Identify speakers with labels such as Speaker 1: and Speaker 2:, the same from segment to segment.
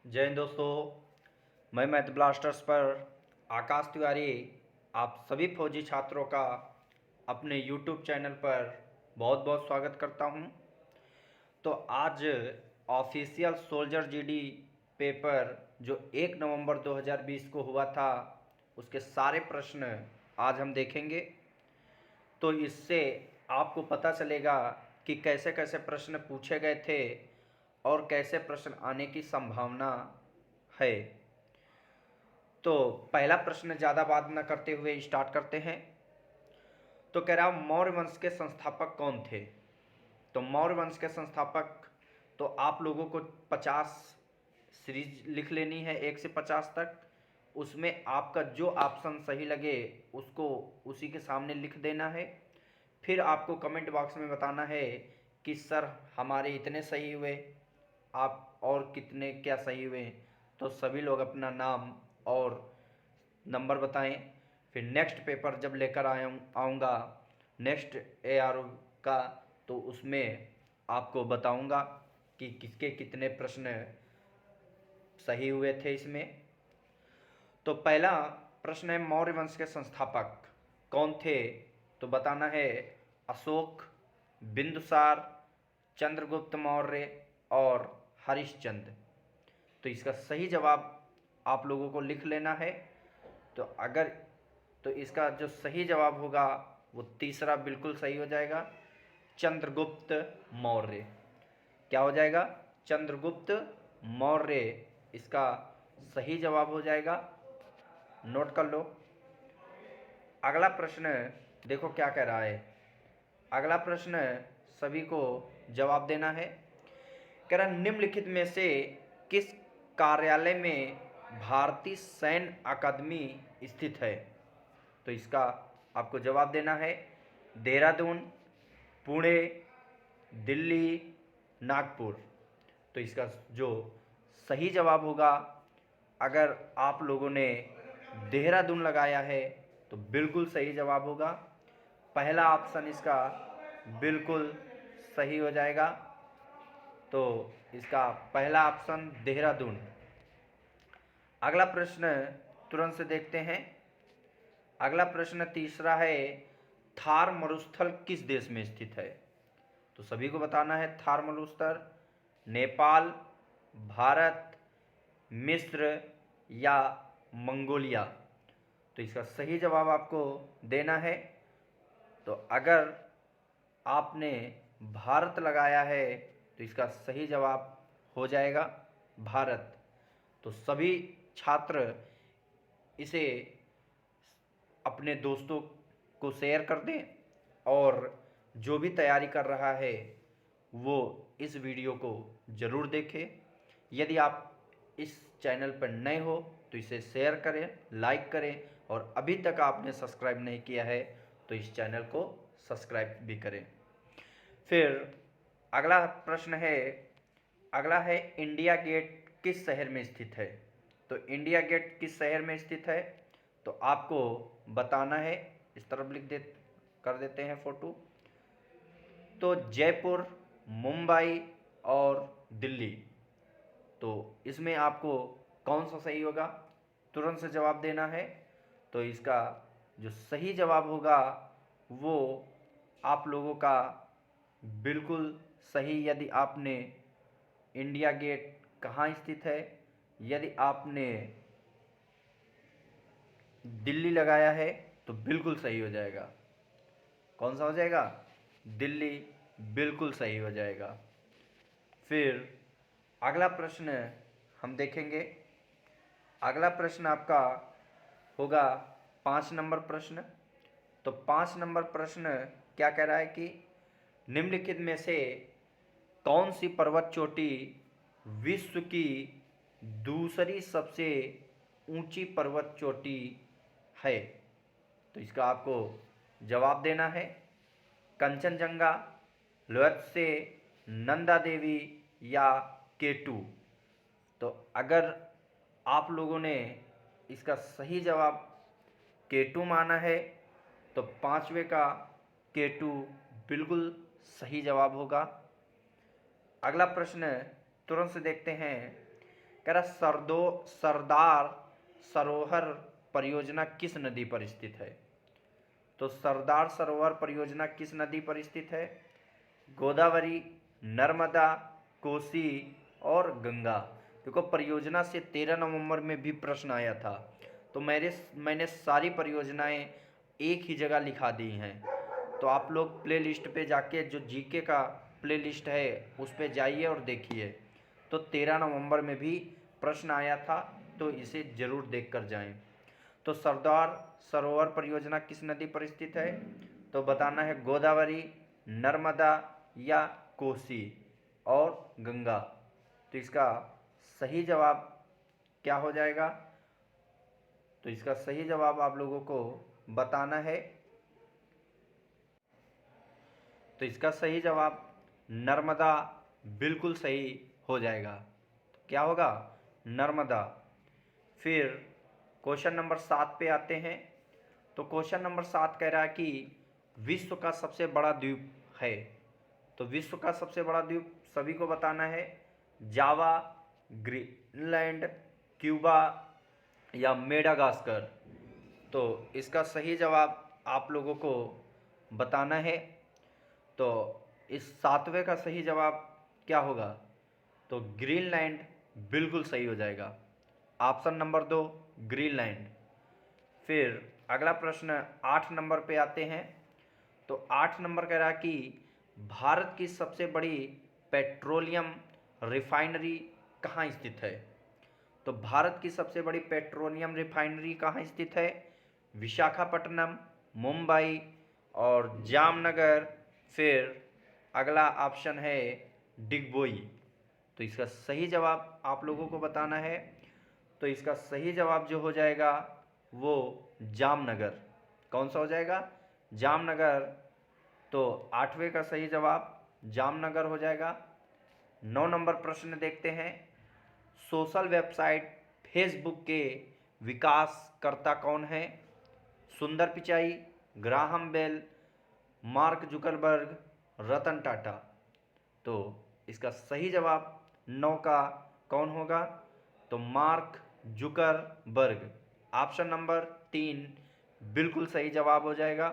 Speaker 1: जय हिंद दोस्तों। मैं मैथ ब्लास्टर्स पर आकाश तिवारी आप सभी फौजी छात्रों का अपने यूट्यूब चैनल पर बहुत बहुत स्वागत करता हूं। तो आज ऑफिशियल सोल्जर जीडी पेपर जो 1 नवंबर 2020 को हुआ था उसके सारे प्रश्न आज हम देखेंगे। तो इससे आपको पता चलेगा कि कैसे कैसे प्रश्न पूछे गए थे और कैसे प्रश्न आने की संभावना है। तो पहला प्रश्न ज़्यादा बात न करते हुए स्टार्ट करते हैं। तो कह रहा मौर्य वंश के संस्थापक कौन थे। तो मौर्य वंश के संस्थापक तो आप लोगों को 50 सीरीज लिख लेनी है 1 से 50 तक। उसमें आपका जो ऑप्शन सही लगे उसको उसी के सामने लिख देना है। फिर आपको कमेंट बॉक्स में बताना है कि सर हमारे इतने सही हुए, आप और कितने क्या सही हुए। तो सभी लोग अपना नाम और नंबर बताएं। फिर नेक्स्ट पेपर जब लेकर आऊँगा नेक्स्ट ARO का, तो उसमें आपको बताऊंगा कि किसके कितने प्रश्न सही हुए थे इसमें। तो पहला प्रश्न है मौर्य वंश के संस्थापक कौन थे। तो बताना है अशोक, बिंदुसार, चंद्रगुप्त मौर्य और हरिश्चंद्र। तो इसका सही जवाब आप लोगों को लिख लेना है। तो इसका जो सही जवाब होगा वो तीसरा बिल्कुल सही हो जाएगा, चंद्रगुप्त मौर्य। क्या हो जाएगा? चंद्रगुप्त मौर्य इसका सही जवाब हो जाएगा। नोट कर लो। अगला प्रश्न देखो क्या कह रहा है। अगला प्रश्न सभी को जवाब देना है। कह रहा निम्नलिखित में से किस कार्यालय में भारतीय सैन्य अकादमी स्थित है। तो इसका आपको जवाब देना है देहरादून, पुणे, दिल्ली, नागपुर। तो इसका जो सही जवाब होगा, अगर आप लोगों ने देहरादून लगाया है तो बिल्कुल सही जवाब होगा। पहला ऑप्शन इसका बिल्कुल सही हो जाएगा। तो इसका पहला ऑप्शन देहरादून। अगला प्रश्न तुरंत से देखते हैं। अगला प्रश्न तीसरा है थार मरुस्थल किस देश में स्थित है। तो सभी को बताना है थार मरुस्थल नेपाल, भारत, मिस्र या मंगोलिया। तो इसका सही जवाब आपको देना है। तो अगर आपने भारत लगाया है तो इसका सही जवाब हो जाएगा भारत। तो सभी छात्र इसे अपने दोस्तों को शेयर कर दें और जो भी तैयारी कर रहा है वो इस वीडियो को ज़रूर देखें। यदि आप इस चैनल पर नए हो तो इसे शेयर करें, लाइक करें और अभी तक आपने सब्सक्राइब नहीं किया है तो इस चैनल को सब्सक्राइब भी करें। फिर अगला प्रश्न है, अगला है इंडिया गेट किस शहर में स्थित है। तो इंडिया गेट किस शहर में स्थित है तो आपको बताना है। इस तरफ कर देते हैं फोटो। तो जयपुर, मुंबई और दिल्ली। तो इसमें आपको कौन सा सही होगा तुरंत से जवाब देना है। तो इसका जो सही जवाब होगा वो आप लोगों का बिल्कुल सही। यदि आपने इंडिया गेट कहाँ स्थित है, यदि आपने दिल्ली लगाया है तो बिल्कुल सही हो जाएगा। कौन सा हो जाएगा? दिल्ली बिल्कुल सही हो जाएगा। फिर अगला प्रश्न हम देखेंगे। अगला प्रश्न आपका होगा 5 नंबर प्रश्न। तो 5 नंबर प्रश्न क्या कह रहा है कि निम्नलिखित में से कौन सी पर्वत चोटी विश्व की दूसरी सबसे ऊंची पर्वत चोटी है। तो इसका आपको जवाब देना है कंचनजंगा, लोत्से, नंदा देवी या केटू। तो अगर आप लोगों ने इसका सही जवाब केटू माना है तो पांचवे का केटू बिल्कुल सही जवाब होगा। अगला प्रश्न तुरंत से देखते हैं। कह रहा सरदार सरोवर परियोजना किस नदी पर स्थित है? तो सरदार सरोवर परियोजना किस नदी पर स्थित है? गोदावरी, नर्मदा, कोसी और गंगा। देखो परियोजना से 13 नवंबर में भी प्रश्न आया था, तो मैंने सारी परियोजनाएं एक ही जगह लिखा दी हैं। तो आप लोग प्ले लिस्ट पे जाके जो जीके का प्ले लिस्ट है उस पे जाइए और देखिए। तो 13 नवंबर में भी प्रश्न आया था, तो इसे ज़रूर देख कर जाएँ। तो सरदार सरोवर परियोजना किस नदी पर स्थित है? तो बताना है गोदावरी, नर्मदा या कोसी और गंगा। तो इसका सही जवाब क्या हो जाएगा? तो इसका सही जवाब आप लोगों को बताना है। तो इसका सही जवाब नर्मदा बिल्कुल सही हो जाएगा। तो क्या होगा? नर्मदा। फिर क्वेश्चन नंबर 7 पे आते हैं। तो क्वेश्चन नंबर 7 कह रहा है कि विश्व का सबसे बड़ा द्वीप है। तो विश्व का सबसे बड़ा द्वीप सभी को बताना है। जावा, ग्रीनलैंड, क्यूबा या मेडागास्कर। तो इसका सही जवाब आप लोगों को बताना है। तो इस 7वें का सही जवाब क्या होगा? तो ग्रीनलैंड बिल्कुल सही हो जाएगा। Option number 2 Greenland. फिर अगला प्रश्न 8 नंबर पे आते हैं। तो 8 नंबर कह रहा है कि भारत की सबसे बड़ी पेट्रोलियम रिफाइनरी कहाँ स्थित है? तो भारत की सबसे बड़ी पेट्रोलियम रिफाइनरी कहाँ स्थित है? विशाखापट्टनम, मुंबई और जामनगर। फिर अगला ऑप्शन है डिगबोई। तो इसका सही जवाब आप लोगों को बताना है। तो इसका सही जवाब जो हो जाएगा वो जामनगर। कौन सा हो जाएगा? जामनगर। तो 8वें का सही जवाब जामनगर हो जाएगा। 9 नंबर प्रश्न देखते हैं। सोशल वेबसाइट फेसबुक के विकासकर्ता कौन है? Sundar Pichai, Graham Bell, Mark Zuckerberg, Ratan Tata. तो इसका सही जवाब 9 का कौन होगा? तो मार्क जुकरबर्ग। ऑप्शन नंबर 3 बिल्कुल सही जवाब हो जाएगा,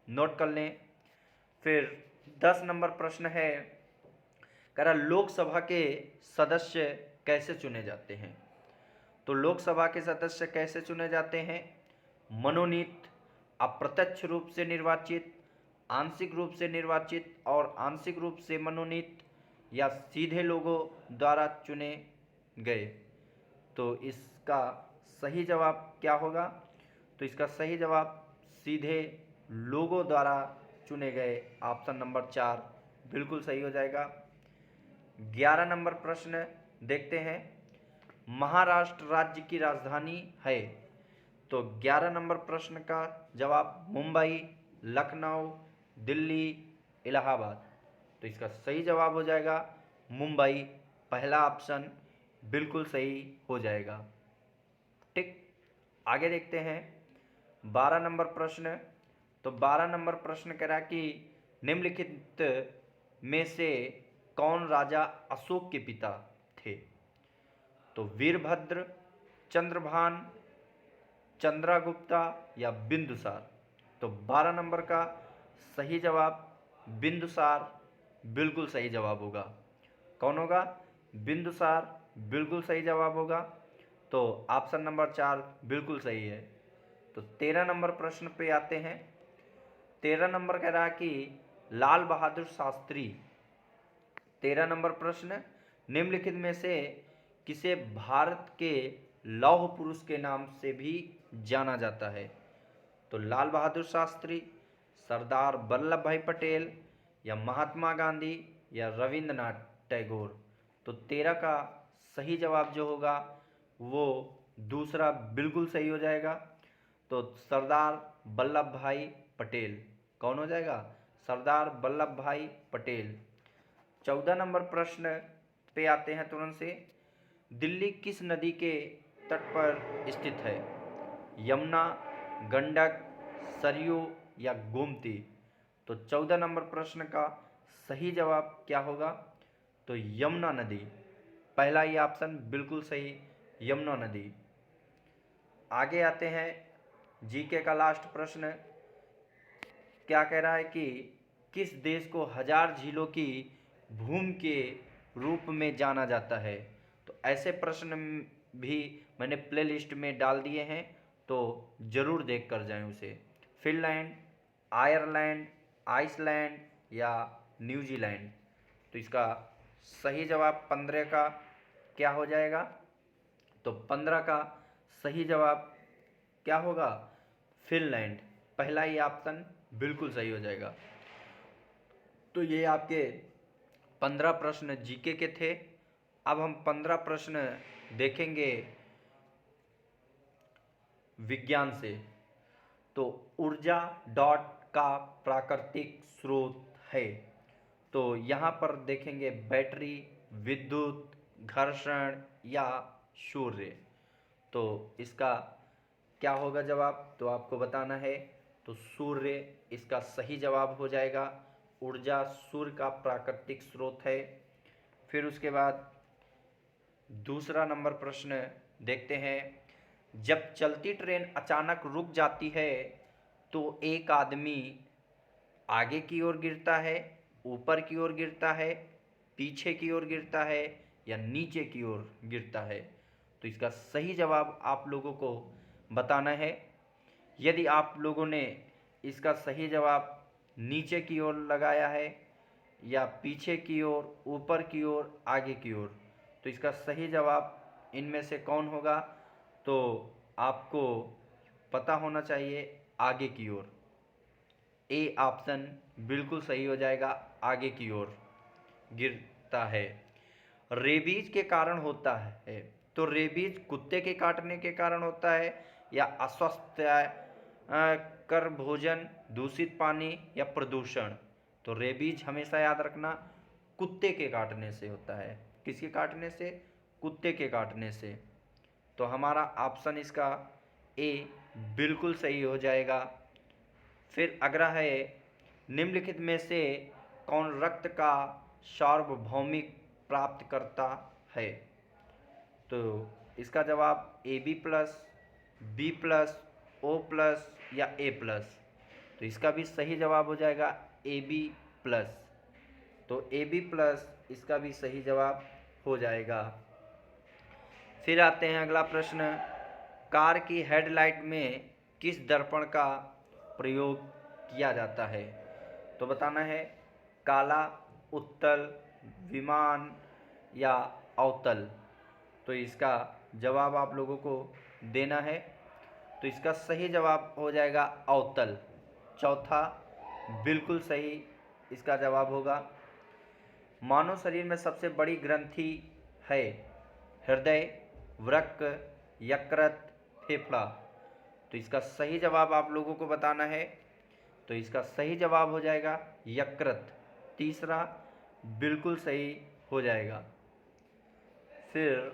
Speaker 1: नोट कर लें। फिर 10 नंबर प्रश्न है, कह रहा लोकसभा के सदस्य कैसे चुने जाते हैं? तो लोकसभा के सदस्य कैसे चुने जाते हैं? मनोनीत, अप्रत्यक्ष रूप से निर्वाचित, आंशिक रूप से निर्वाचित और आंशिक रूप से मनोनीत या सीधे लोगों द्वारा चुने गए। तो इसका सही जवाब क्या होगा? तो इसका सही जवाब सीधे लोगों द्वारा चुने गए। ऑप्शन नंबर 4 बिल्कुल सही हो जाएगा। 11 नंबर प्रश्न देखते हैं। महाराष्ट्र राज्य की राजधानी है। तो 11 नंबर प्रश्न का जवाब मुंबई, लखनऊ, दिल्ली, इलाहाबाद। तो इसका सही जवाब हो जाएगा मुंबई। पहला ऑप्शन बिल्कुल सही हो जाएगा। ठीक, आगे देखते हैं 12 नंबर प्रश्न। तो 12 नंबर प्रश्न कह रहा है कि निम्नलिखित में से कौन राजा अशोक के पिता थे? तो वीरभद्र, चंद्रभान, चंद्रगुप्ता या बिंदुसार। तो 12 नंबर का सही जवाब बिंदुसार बिल्कुल सही जवाब होगा। कौन होगा? बिंदुसार बिल्कुल सही जवाब होगा। तो ऑप्शन नंबर 4 बिल्कुल सही है। तो 13 नंबर प्रश्न पे आते हैं। 13 नंबर कह रहा है कि लाल बहादुर शास्त्री। 13 नंबर प्रश्न, निम्नलिखित में से किसे भारत के लौह पुरुष के नाम से भी जाना जाता है? तो लाल बहादुर शास्त्री, सरदार वल्लभ भाई पटेल या महात्मा गांधी या रविंद्रनाथ टैगोर। तो 13 का सही जवाब जो होगा वो दूसरा बिल्कुल सही हो जाएगा। तो सरदार वल्लभ भाई पटेल। कौन हो जाएगा? सरदार वल्लभ भाई पटेल। 14 नंबर प्रश्न पे आते हैं तुरंत से। दिल्ली किस नदी के तट पर स्थित है? यमुना, गंडक, सरयू या गोमती। तो 14 नंबर प्रश्न का सही जवाब क्या होगा? तो यमुना नदी। पहला ही ऑप्शन बिल्कुल सही, यमुना नदी। आगे आते हैं, जीके का लास्ट प्रश्न क्या कह रहा है कि किस देश को 1000 झीलों की भूमि के रूप में जाना जाता है। तो ऐसे प्रश्न भी मैंने प्लेलिस्ट में डाल दिए हैं, तो ज़रूर देख कर जाएं उसे। फिनलैंड, आयरलैंड, आइसलैंड या न्यूजीलैंड। तो इसका सही जवाब 15 का क्या हो जाएगा? तो 15 का सही जवाब क्या होगा? फिनलैंड। पहला ही ऑप्शन बिल्कुल सही हो जाएगा। तो ये आपके 15 प्रश्न जीके के थे। अब हम 15 प्रश्न देखेंगे विज्ञान से। तो ऊर्जा डॉट का प्राकृतिक स्रोत है। तो यहाँ पर देखेंगे बैटरी, विद्युत, घर्षण या सूर्य। तो इसका क्या होगा जवाब? तो आपको बताना है। तो सूर्य इसका सही जवाब हो जाएगा। ऊर्जा सूर्य का प्राकृतिक स्रोत है। फिर उसके बाद दूसरा नंबर प्रश्न देखते हैं। जब चलती ट्रेन अचानक रुक जाती है तो एक आदमी आगे की ओर गिरता है, ऊपर की ओर गिरता है, पीछे की ओर गिरता है या नीचे की ओर गिरता है। तो इसका सही जवाब आप लोगों को बताना है। यदि आप लोगों ने इसका सही जवाब नीचे की ओर लगाया है या पीछे की ओर, ऊपर की ओर, आगे की ओर, तो इसका सही जवाब इनमें से कौन होगा? तो आपको पता होना चाहिए आगे की ओर। ए ऑप्शन बिल्कुल सही हो जाएगा, आगे की ओर गिरता है। रेबीज के कारण होता है। तो रेबीज कुत्ते के काटने के कारण होता है या अस्वस्थ कर भोजन, दूषित पानी या प्रदूषण। तो रेबीज हमेशा याद रखना कुत्ते के काटने से होता है। किसके काटने से? कुत्ते के काटने से। तो हमारा ऑप्शन इसका ए बिल्कुल सही हो जाएगा। फिर अगला है, निम्नलिखित में से कौन रक्त का सार्वभौमिक प्राप्त करता है? तो इसका जवाब A B plus, B plus, O plus या ए प्लस। तो इसका भी सही जवाब हो जाएगा ए बी प्लस। तो ए बी प्लस इसका भी सही जवाब हो जाएगा। फिर आते हैं अगला प्रश्न, कार की हेडलाइट में किस दर्पण का प्रयोग किया जाता है? तो बताना है काला, उत्तल, विमान या अवतल। तो इसका जवाब आप लोगों को देना है। तो इसका सही जवाब हो जाएगा अवतल। चौथा बिल्कुल सही इसका जवाब होगा। मानव शरीर में सबसे बड़ी ग्रंथि है हृदय, वृक्क, यकृत, फेफड़ा। तो इसका सही जवाब आप लोगों को बताना है। तो इसका सही जवाब हो जाएगा यकृत। तीसरा बिल्कुल सही हो जाएगा। फिर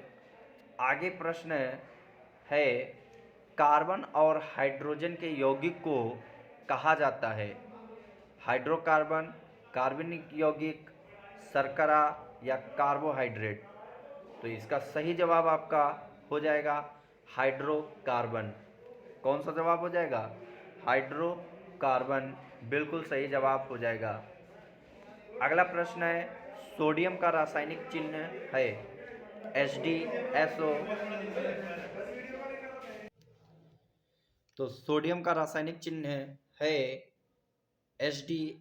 Speaker 1: आगे प्रश्न है, कार्बन और हाइड्रोजन के यौगिक को कहा जाता है हाइड्रोकार्बन, कार्बनिक यौगिक, शर्करा या कार्बोहाइड्रेट। तो इसका सही जवाब आपका हो जाएगा हाइड्रोकार्बन। कौन सा जवाब हो जाएगा? हाइड्रोकार्बन बिल्कुल सही जवाब हो जाएगा। अगला प्रश्न है, सोडियम का रासायनिक चिन्ह है H2SO। तो सोडियम का रासायनिक चिन्ह है HDSONaNu।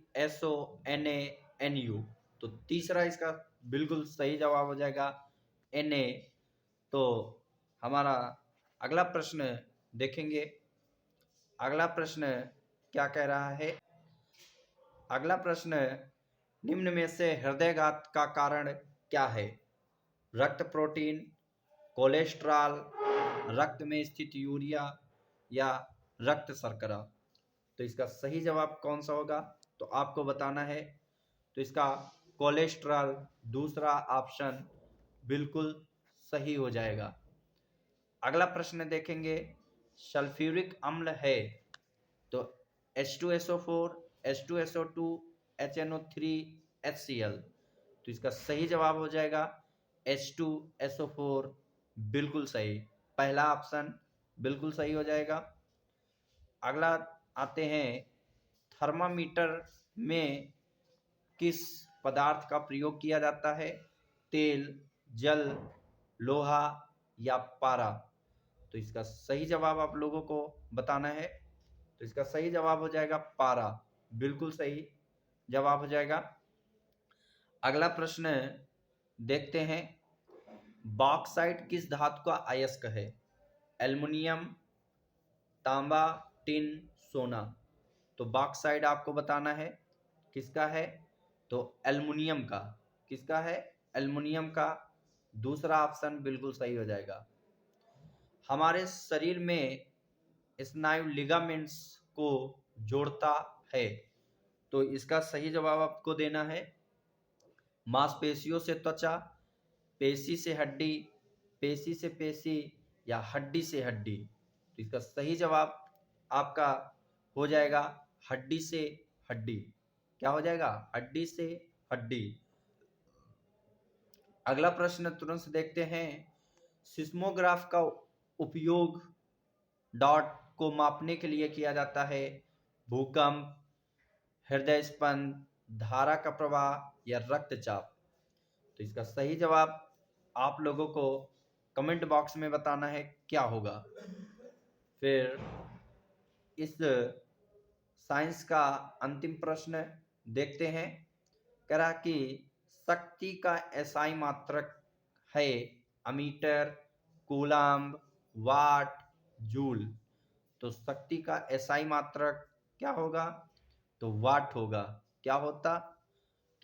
Speaker 1: तो तीसरा इसका बिल्कुल सही जवाब हो जाएगा Na। तो हमारा अगला प्रश्न देखेंगे। अगला प्रश्न क्या कह रहा है? अगला प्रश्न, निम्न में से हृदयघात का कारण क्या है? रक्त प्रोटीन, कोलेस्ट्रॉल, रक्त में स्थित यूरिया या रक्त शर्करा। तो इसका सही जवाब कौन सा होगा? तो आपको बताना है। तो इसका कोलेस्ट्रॉल दूसरा ऑप्शन बिल्कुल सही हो जाएगा। अगला प्रश्न देखेंगे, सल्फ्यूरिक अम्ल है तो H2SO4, H2SO2, HNO3, HCl। तो इसका सही जवाब हो जाएगा H2SO4 बिल्कुल सही, पहला ऑप्शन बिल्कुल सही हो जाएगा। अगला आते हैं, थर्मामीटर में किस पदार्थ का प्रयोग किया जाता है? तेल, जल, लोहा या पारा? तो इसका सही जवाब आप लोगों को बताना है। तो इसका सही जवाब हो जाएगा पारा, बिल्कुल सही जवाब हो जाएगा। अगला प्रश्न देखते हैं, बॉक्साइट किस धातु का अयस्क है? एल्युमिनियम, तांबा, टिन, सोना? तो बॉक्साइट आपको बताना है किसका है, तो एल्युमिनियम का। किसका है? एल्युमिनियम का, दूसरा ऑप्शन बिल्कुल सही हो जाएगा। हमारे शरीर में स्नायु लिगामेंट्स को जोड़ता है, तो इसका सही जवाब आपको देना है। मांसपेशियों से त्वचा, पेशी से हड्डी, पेशी से पेशी या हड्डी से हड्डी? तो इसका सही जवाब आपका हो जाएगा हड्डी से हड्डी। क्या हो जाएगा? हड्डी से हड्डी। अगला प्रश्न तुरंत देखते हैं, सिस्मोग्राफ का उपयोग डॉट को मापने के लिए किया जाता है? भूकंप, हृदय स्पंद, धारा का प्रवाह या रक्तचाप? तो इसका सही जवाब आप लोगों को कमेंट बॉक्स में बताना है क्या होगा। फिर इस साइंस का अंतिम प्रश्न देखते हैं, कह रहा कि शक्ति का एसआई मात्रक है अमीटर, कूलाम्ब, वाट, जूल? तो शक्ति का एसआई मात्रक क्या होगा? तो वाट होगा। क्या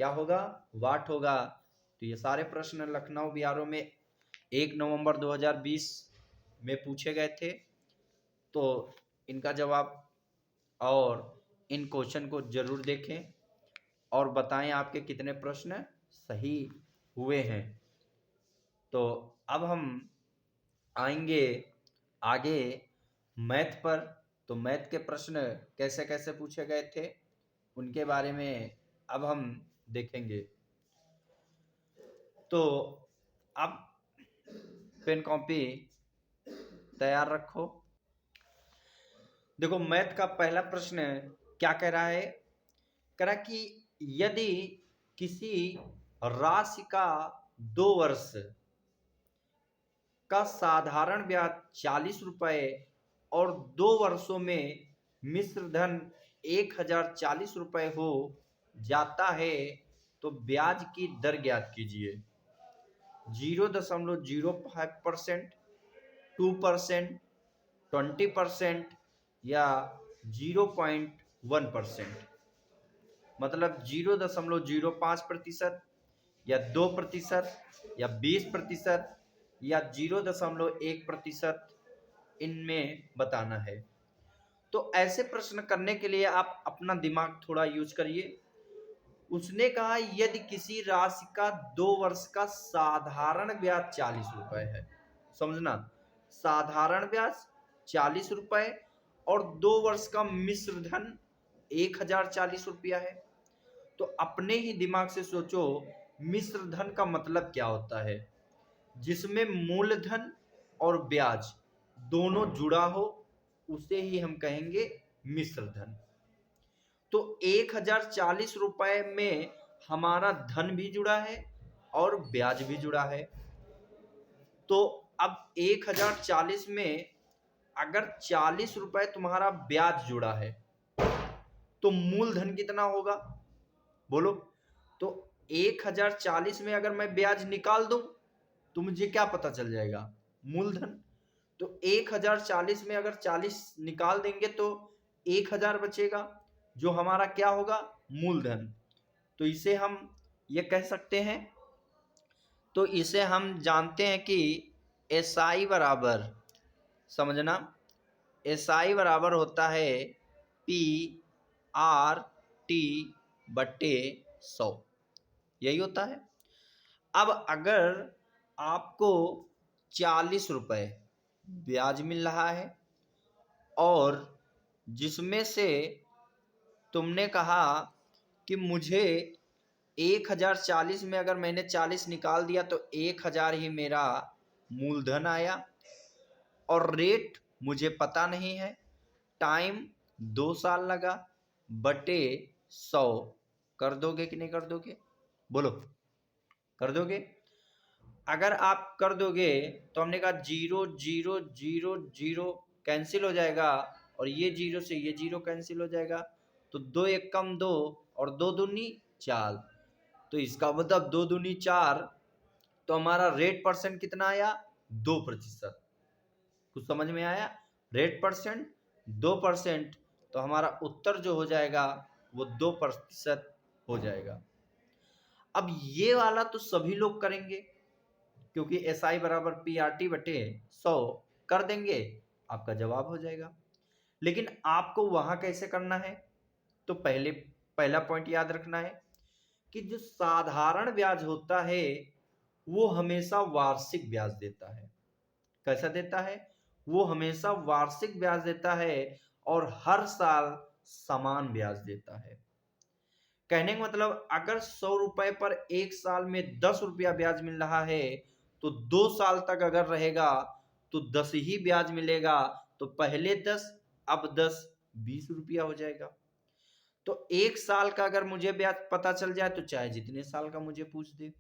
Speaker 1: होगा? वाट होगा। तो ये सारे प्रश्न लखनऊ बीआरओ में 1 नवंबर 2020 में पूछे गए थे। तो इनका जवाब और इन क्वेश्चन को जरूर देखें और बताएं आपके कितने प्रश्न सही हुए हैं। तो अब हम आएंगे आगे मैथ पर। तो मैथ के प्रश्न कैसे कैसे पूछे गए थे उनके बारे में अब हम देखेंगे। तो अब पेन कॉपी तैयार रखो। देखो मैथ का पहला प्रश्न क्या कह रहा है, कह रहा कि यदि किसी राशि का 2 वर्ष का साधारण ब्याज 40 रुपए और 2 वर्षों में मिश्र धन 1040 रुपए हो जाता है, तो ब्याज की दर ज्ञात कीजिए। 0.05%, 2%, 20% या 0.1%? मतलब 0.05% या 2% या 20% या 0.1% इनमें बताना है। तो ऐसे प्रश्न करने के लिए आप अपना दिमाग थोड़ा यूज करिए। उसने कहा यदि किसी राशि का 2 वर्ष का साधारण ब्याज 40 रुपए है, समझना, साधारण ब्याज 40 रुपए और 2 वर्ष का मिश्र धन 1040 रुपया है। तो अपने ही दिमाग से सोचो मिश्र धन का मतलब क्या होता है? जिसमें मूलधन और ब्याज दोनों जुड़ा हो उसे ही हम कहेंगे मिश्र धन। तो 1040 रुपए में हमारा धन भी जुड़ा है और ब्याज भी जुड़ा है। तो अब 1040 में अगर 40 रुपए तुम्हारा ब्याज जुड़ा है तो मूलधन कितना होगा बोलो? तो 1040 में अगर मैं ब्याज निकाल दूं तो मुझे क्या पता चल जाएगा? मूलधन। तो 1040 में अगर 40 निकाल देंगे तो 1000 बचेगा जो हमारा क्या होगा? मूलधन। तो इसे हम ये कह सकते हैं, तो इसे हम जानते हैं कि एसआई बराबर, समझना, एसआई बराबर होता है PR/T/100, यही होता है। अब अगर आपको 40 रुपए ब्याज मिल रहा है और जिसमें से तुमने कहा कि मुझे 1040 में अगर मैंने 40 निकाल दिया तो 1000 ही मेरा मूलधन आया, और रेट मुझे पता नहीं है, टाइम 2 साल लगा, बटे 100 कर दोगे कि नहीं कर दोगे? बोलो, कर दोगे? अगर आप कर दोगे तो हमने कहा 0 0 0 0 कैंसिल हो जाएगा, और ये 0 से ये 0 कैंसिल हो जाएगा, तो 2 एक कम 2 और 2 दूनी 4, तो इसका मतलब 2 दूनी 4, तो हमारा रेट परसेंट कितना आया? 2%। कुछ समझ में आया? रेट परसेंट 2%, तो हमारा उत्तर जो हो जाएगा वो 2% हो जाएगा। अब ये वाला तो सभी लोग करेंगे, क्योंकि SI बराबर PRT बटे 100 कर देंगे, आपका जवाब हो जाएगा। लेकिन आपको वहां कैसे करना है? तो पहला पॉइंट याद रखना है कि जो साधारण ब्याज होता है वो हमेशा वार्षिक ब्याज देता है। कैसा देता है? वो हमेशा वार्षिक ब्याज देता है और हर साल समान ब्याज देता है। कहने का मतलब, अगर 100 रुपए पर एक साल में 10 रुपया ब्याज मिल रहा है, तो 2 साल तक अगर रहेगा तो 10 ही ब्याज मिलेगा, तो पहले 10 अब 10 20 रुपया हो जाएगा। तो एक साल का अगर मुझे ब्याज पता चल जाए तो चाहे जितने साल का मुझे पूछ दे।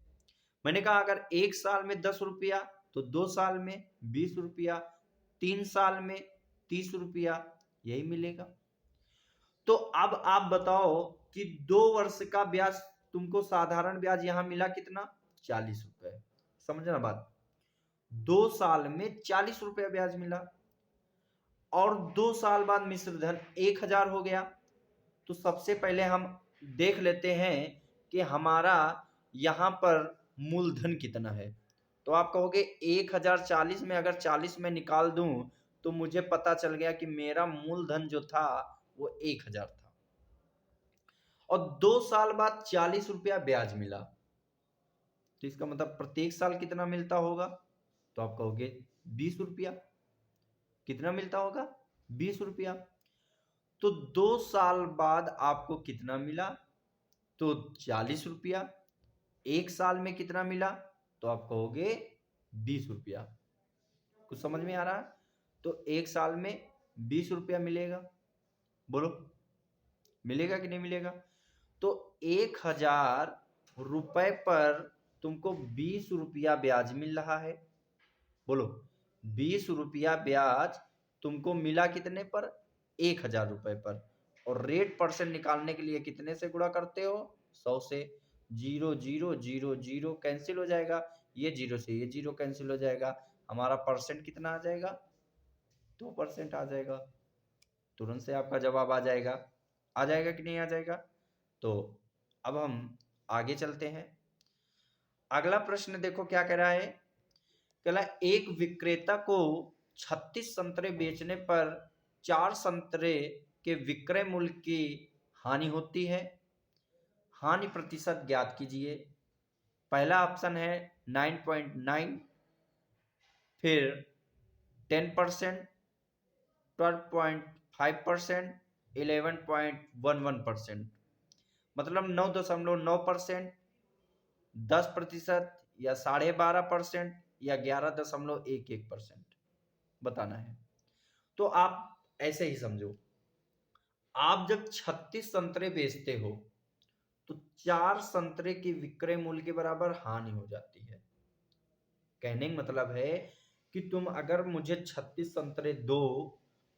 Speaker 1: मैंने कहा अगर एक साल में 10 रुपया तो 2 साल में 20 रुपया, 3 साल में 30 रुपया, यही मिलेगा। तो अब आप बताओ कि 2 वर्ष का ब्याज तुमको साधारण ब्याज यहां मिला कितना? 40 रुपए। समझना बात, 2 साल में 40 रुपया ब्याज मिला, और 2 साल बाद मिश्र धन 1000 हो गया। तो सबसे पहले हम देख लेते हैं कि हमारा यहां पर मूलधन कितना है। तो आप कहोगे 1040 में अगर 40 में निकाल दूं तो मुझे पता चल गया कि मेरा मूलधन जो था वो 1000 था, और 2 साल बाद 40 रुपया ब्याज मिला, तो इसका मतलब प्रत्येक साल कितना मिलता होगा? तो आप कहोगे 20 रुपया। कितना मिलता होगा? 20 रुपया। तो 2 साल बाद आपको कितना मिला? तो 40 रुपया। एक साल में कितना मिला? तो आप कहोगे 20 रुपया। कुछ समझ में आ रहा है? तो एक साल में 20 रुपया मिलेगा। बोलो, मिलेगा कि नहीं मिलेगा? तो 1000 रुपए पर तुमको 20 रुपया ब्याज मिल रहा है। बोलो, 20 रुपया ब्याज तुमको मिला कितने पर? 1000 रुपए पर। और रेट परसेंट निकालने के लिए कितने से गुणा करते हो? 100 से। 0 0 0 0 कैंसिल हो जाएगा, ये 0 से ये 0 कैंसिल हो जाएगा, हमारा परसेंट कितना आ जाएगा? 2% आ जाएगा। तुरंत से आपका जवाब आ जाएगा। आ जाएगा कि नहीं आ जाएगा? तो अब हम आगे चलते हैं। अगला प्रश्न देखो क्या कह रहा है। कह रहा है एक विक्रेता को 36 संतरे बेचने पर 4 संतरे के विक्रय मूल्य की हानि होती है। हानि प्रतिशत ज्ञात कीजिए। पहला ऑप्शन है 9.9, फिर 10%, 12.5%, 11.11%, मतलब 9.9%, 10% या 12.5% या 11.11% बताना है। तो आप ऐसे ही समझो, आप जब 36 संतरे बेचते हो तो 4 संतरे के विक्रय मूल्य के बराबर हानि हो जाती है। कहने का मतलब है कि तुम अगर मुझे 36 संतरे दो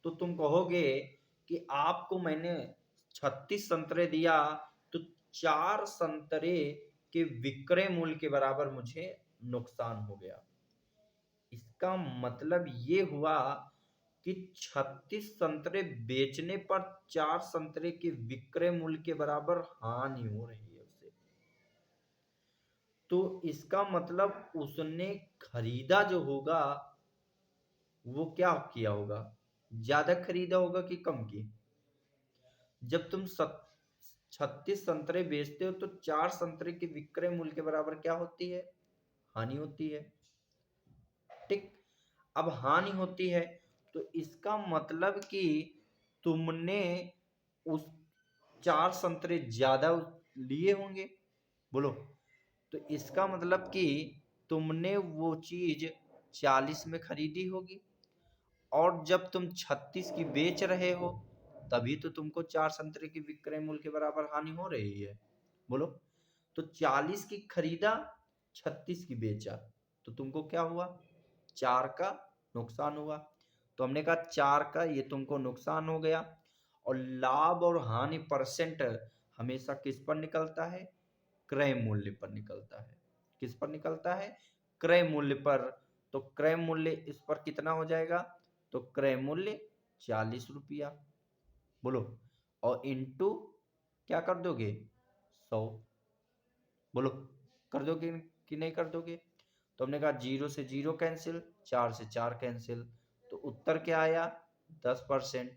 Speaker 1: तो तुम कहोगे कि आपको मैंने 36 संतरे दिया तो 4 संतरे के विक्रय मूल्य के बराबर मुझे नुकसान हो गया। इसका मतलब ये हुआ कि 36 संतरे बेचने पर 4 संतरे के विक्रय मूल्य के बराबर हानि हो रही है उसे। तो इसका मतलब उसने खरीदा जो होगा वो क्या किया होगा? ज्यादा खरीदा होगा कि कम की? जब तुम 36 संतरे बेचते हो तो 4 संतरे के विक्रय मूल्य के बराबर क्या होती है? हानि होती है। ठीक, अब हानि होती है तो इसका मतलब कि तुमने उस 4 संतरे ज्यादा लिए होंगे, बोलो। तो इसका मतलब कि तुमने वो चीज 40 में खरीदी होगी, और जब तुम 36 की बेच रहे हो तभी तो तुमको 4 संतरे की विक्रय मूल्य के बराबर हानि हो रही है। बोलो। तो 40 की खरीदा, 36 की बेचा, तो तुमको क्या हुआ? 4 का नुकसान हुआ। तो हमने कहा 4 का ये तुमको नुकसान हो गया। और लाभ और हानि परसेंट हमेशा किस पर निकलता है? क्रय मूल्य पर निकलता है। किस पर निकलता है? क्रय मूल्य पर। तो क्रय मूल्य इस पर कितना हो जाएगा? तो क्रय मूल्य 40 रुपया। बोलो। और इंटू क्या कर दोगे? 100। बोलो, कर दोगे कि नहीं कर दोगे? तो हमने कहा 0 से 0 कैंसिल, 4 से 4 कैंसिल, तो उत्तर क्या आया? 10%।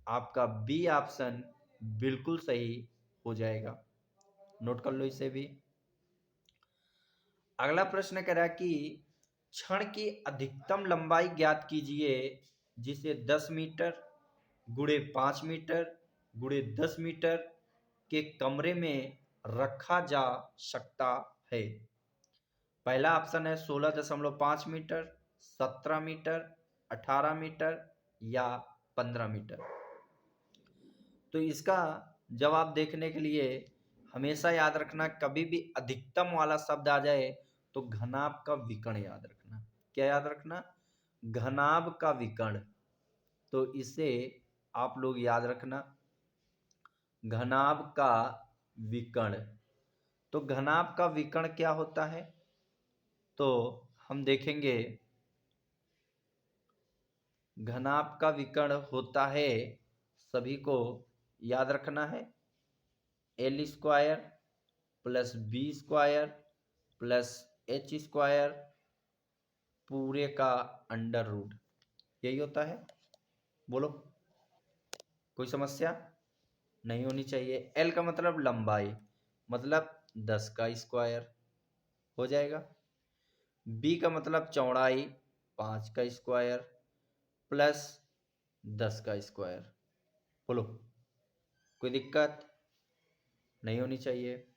Speaker 1: आपका बी ऑप्शन बिल्कुल सही हो जाएगा। नोट कर लो इसे भी। अगला प्रश्न कह रहा है कि क्षण की अधिकतम लंबाई ज्ञात कीजिए जिसे 10 मीटर गुणे 5 मीटर गुणे 10 मीटर के कमरे में रखा जा सकता है। पहला ऑप्शन है 16.5 मीटर, 17 मीटर, 18 मीटर या 15 मीटर। तो इसका जवाब देखने के लिए हमेशा याद रखना, कभी भी अधिकतम वाला शब्द आ जाए तो घनाभ का विकर्ण याद रखना। क्या याद रखना? घनाभ का विकर्ण। तो इसे आप लोग याद रखना, घनाभ का विकर्ण। तो घनाभ का विकर्ण क्या होता है? तो हम देखेंगे, घनाभ का विकर्ण होता है, सभी को याद रखना है, L square plus B square plus H square पूरे का अंडर रूट, यही होता है। बोलो, कोई समस्या नहीं होनी चाहिए। एल का मतलब लंबाई, मतलब 10 का स्क्वायर हो जाएगा। बी का मतलब चौड़ाई, 5 का स्क्वायर प्लस 10 का स्क्वायर। बोलो, कोई दिक्कत नहीं होनी चाहिए।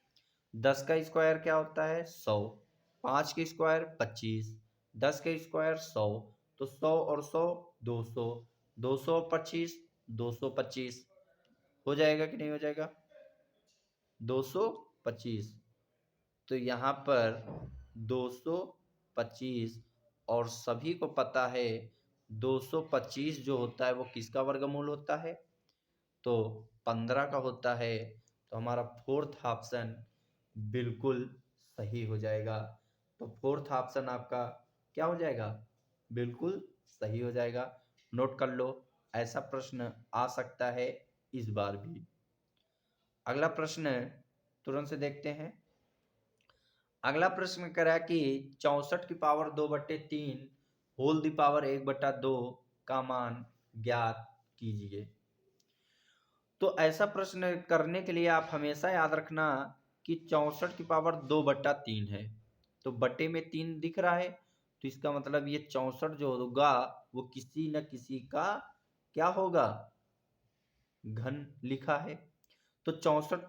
Speaker 1: 10 का स्क्वायर क्या होता है? 100। 5 का स्क्वायर 25, 10 का स्क्वायर 100, तो 100 और 100 200, 200 और 25 225 हो जाएगा कि नहीं हो जाएगा? 225। तो यहाँ पर 225, और सभी को पता है 225 जो होता है वो किसका वर्गमूल होता है? तो 15 का होता है। तो हमारा फोर्थ ऑप्शन बिल्कुल सही हो जाएगा। तो फोर्थ ऑप्शन आपका क्या हो जाएगा? बिल्कुल सही हो जाएगा। नोट कर लो, ऐसा प्रश्न आ सकता है इस बार भी। अगला प्रश्न तुरंत से देखते हैं। अगला प्रश्न कह रहा है कि 64 की पावर 2/3 होल दी पावर 1/2 का मान ज्ञात कीजिए। तो ऐसा प्रश्न करने के लिए आप हमेशा याद रखना कि 64 की पावर 2/3 है, तो बटे में 3 दिख रहा है, तो इसका मतलब ये 64 जो होगा वो किसी न किसी का क्या होगा? घन लिखा है। तो 64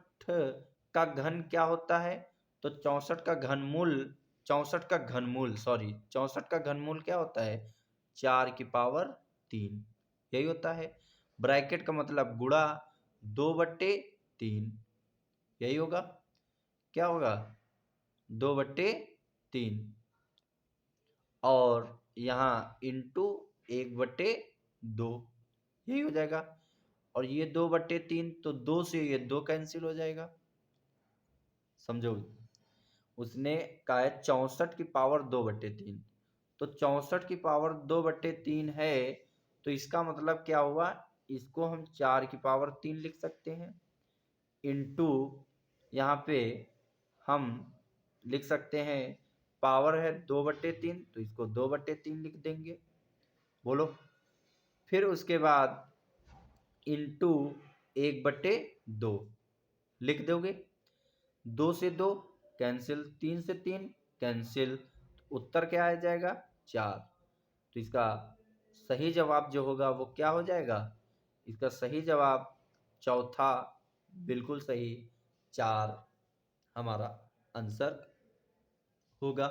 Speaker 1: का घन क्या होता है? तो 64 का घनमूल क्या होता है? 4 की पावर 3, यही होता है। ब्रैकेट का मतलब गुणा 2/3, यही होगा। क्या होगा? 2/3, और यहाँ इंटू 1/2, यही हो जाएगा। और ये 2/3, तो 2 से ये 2 कैंसिल हो जाएगा। समझो, उसने कहा है 64 की पावर 2/3, तो 64 की पावर 2/3 है, तो इसका मतलब क्या हुआ? इसको हम 4 की पावर 3 लिख सकते हैं, इंटू यहाँ पे हम लिख सकते हैं पावर है 2/3, तो इसको 2/3 लिख देंगे। बोलो, फिर उसके बाद इंटू 1/2 लिख दोगे। 2 से 2 कैंसिल, 3 से 3 कैंसिल, उत्तर क्या आ जाएगा? 4। तो इसका सही जवाब जो होगा वो क्या हो जाएगा? इसका सही जवाब चौथा बिल्कुल सही, 4 हमारा आंसर होगा।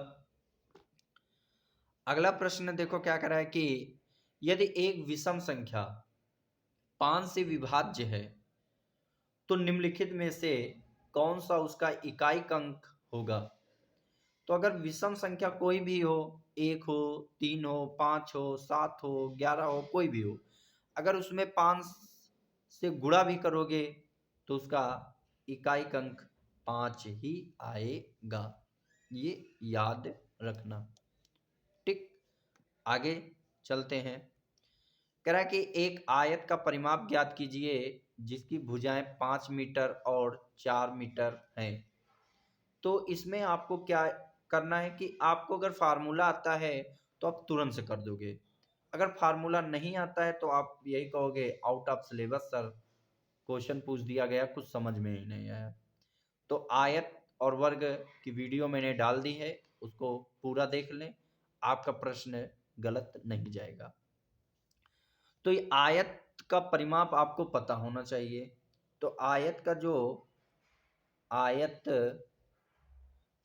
Speaker 1: अगला प्रश्न देखो क्या कह रहा है कि यदि एक विषम संख्या 5 से विभाज्य है तो निम्नलिखित में से कौन सा उसका इकाई अंक होगा। तो अगर विषम संख्या कोई भी हो, 1 हो, 3 हो, 5 हो, 7 हो, 11 हो, कोई भी हो, अगर उसमें 5 से गुणा भी करोगे तो उसका इकाई अंक 5 ही आएगा, ये याद रखना। ठीक, आगे चलते हैं। कह रहा है कि एक आयत का परिमाप ज्ञात कीजिए जिसकी भुजाएं 5 मीटर और 4 मीटर हैं। तो इसमें आपको क्या करना है कि आपको अगर फार्मूला आता है तो आप तुरंत से कर दोगे, अगर फार्मूला नहीं आता है तो आप यही कहोगे out of syllabus sir, question पूछ दिया गया, कुछ समझ में ही नहीं आया। तो आयत और वर्ग की वीडियो मैंने डाल दी है, उसको पूरा देख लें, आपका प्रश्न गलत नहीं जाएगा। तो ये आयत का परिमाप आपको पता होना चाहिए। तो आयत का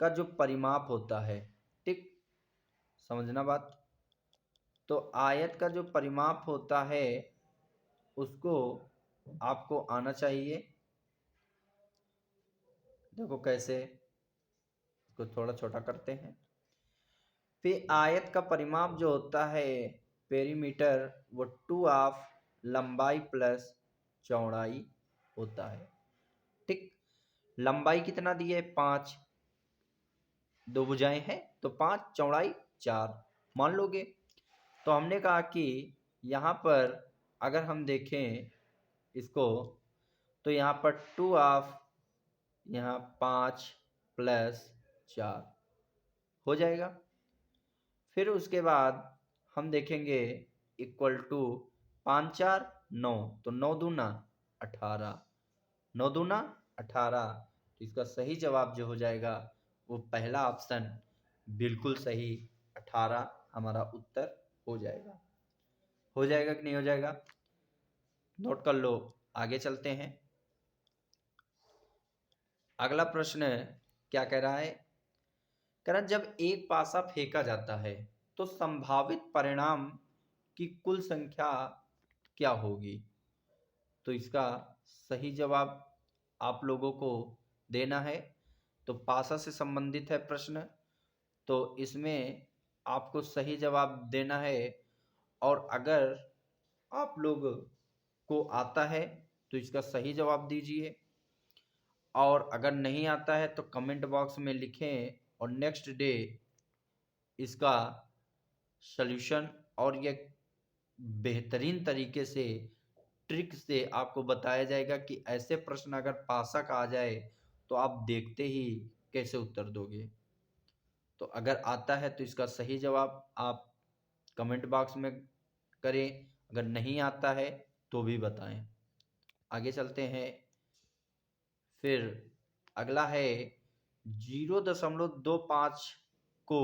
Speaker 1: जो परिमाप होता है, ठीक, समझना बात। तो आयत का जो परिमाप होता है उसको आपको आना चाहिए। देखो कैसे, इसको थोड़ा छोटा करते हैं। फिर आयत का परिमाप जो होता है पेरीमीटर, वो 2 ऑफ लंबाई प्लस चौड़ाई होता है। ठीक, लंबाई कितना दी है 5, 2 भुजाएं हैं तो 5, चौड़ाई 4 मान लोगे। तो हमने कहा कि यहाँ पर अगर हम देखें इसको तो यहाँ पर 2 ऑफ यहाँ 5 प्लस 4 हो जाएगा। फिर उसके बाद हम देखेंगे इक्वल टू 5 4 9, तो 9 दूना 18, 9 दूना 18। तो इसका सही जवाब जो हो जाएगा वो पहला ऑप्शन बिल्कुल सही, 18 हमारा उत्तर हो जाएगा। हो जाएगा कि नहीं हो जाएगा, नोट कर लो। आगे चलते हैं। अगला प्रश्न क्या कह रहा है, कह रहा जब एक पासा फेंका जाता है तो संभावित परिणाम की कुल संख्या क्या होगी। तो इसका सही जवाब आप लोगों को देना है। तो पासा से संबंधित है प्रश्न, तो इसमें आपको सही जवाब देना है। और अगर आप लोग को आता है तो इसका सही जवाब दीजिए, और अगर नहीं आता है तो कमेंट बॉक्स में लिखें और नेक्स्ट डे इसका सॉल्यूशन और ये बेहतरीन तरीके से ट्रिक से आपको बताया जाएगा कि ऐसे प्रश्न अगर पासा का आ जाए तो आप देखते ही कैसे उत्तर दोगे। तो अगर आता है तो इसका सही जवाब आप कमेंट बॉक्स में करें, अगर नहीं आता है तो भी बताएं। आगे चलते हैं। फिर अगला है 0.25 को